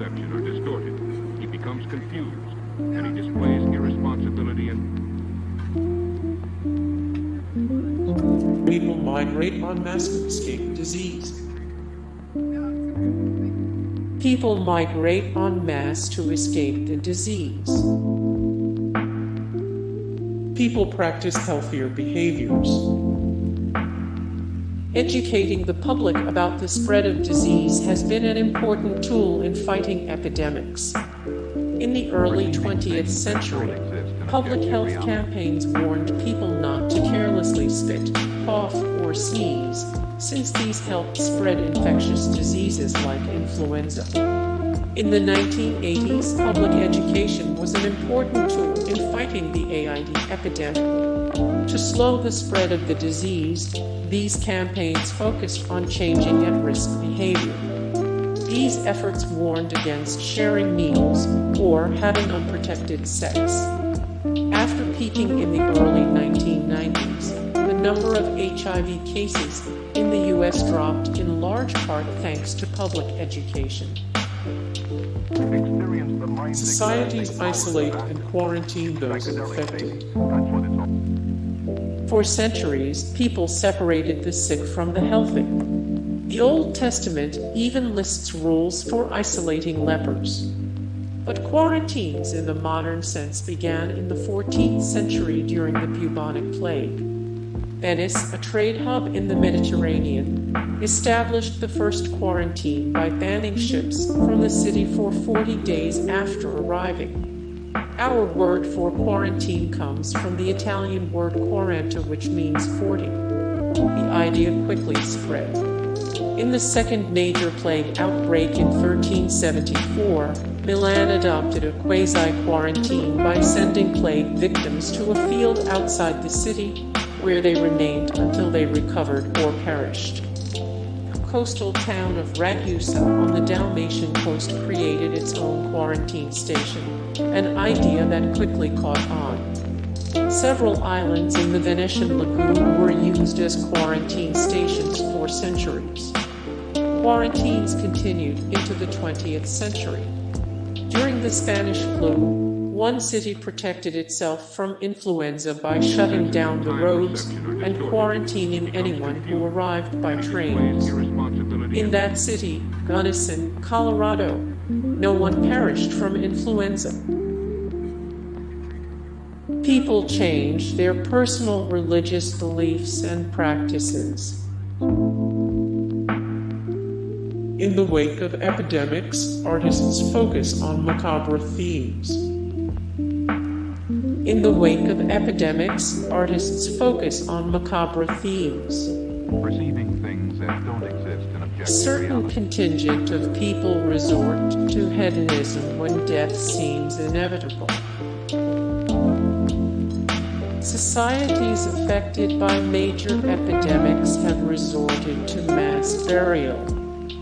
perception are distorted. He becomes confused, and he displays irresponsibility and people migrate en masse to escape disease. People migrate en masse to escape the disease. People practice healthier behaviors. Educating the public about the spread of disease has been an important tool in fighting epidemics. In the early 20th century, public health campaigns warned people not to carelessly spit, cough, or sneeze, since these helped spread infectious diseases like influenza. In the 1980s, public education was an important tool in fighting the AIDS epidemic. To slow the spread of the disease, these campaigns focused on changing at-risk behavior. These efforts warned against sharing meals or having unprotected sex. After peaking in the early 1990s, the number of HIV cases in the U.S. dropped in large part thanks to public education. Societies isolate and quarantine those infected. For centuries, people separated the sick from the healthy. The Old Testament even lists rules for isolating lepers. But quarantines in the modern sense began in the 14th century during the bubonic plague. Venice, a trade hub in the Mediterranean, established the first quarantine by banning ships from the city for 40 days after arriving. Our word for quarantine comes from the Italian word quaranta, which means 40. The idea quickly spread. In the second major plague outbreak in 1374, Milan adopted a quasi-quarantine by sending plague victims to a field outside the city, where they remained until they recovered or perished. The coastal town of Ragusa on the Dalmatian coast created its own quarantine station, an idea that quickly caught on. Several islands in the Venetian lagoon were used as quarantine stations for centuries. Quarantines continued into the 20th century. During the Spanish flu, one city protected itself from influenza by shutting down the roads and quarantining anyone who arrived by trains. In that city, Gunnison, Colorado, no one perished from influenza. People changed their personal religious beliefs and practices. In the wake of epidemics, artists focus on macabre themes. In the wake of epidemics, artists focus on macabre themes. perceiving things that don't exist in objective A certain reality. contingent of people resort to hedonism when death seems inevitable. Societies affected by major epidemics have resorted to mass burial.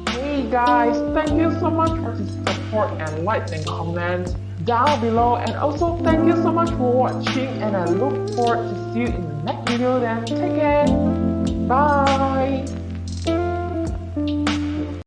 Hey guys, thank you so much for the support and like and comment down below, and also thank you so much for watching, and I look forward to see you in the next video. Then take care, bye.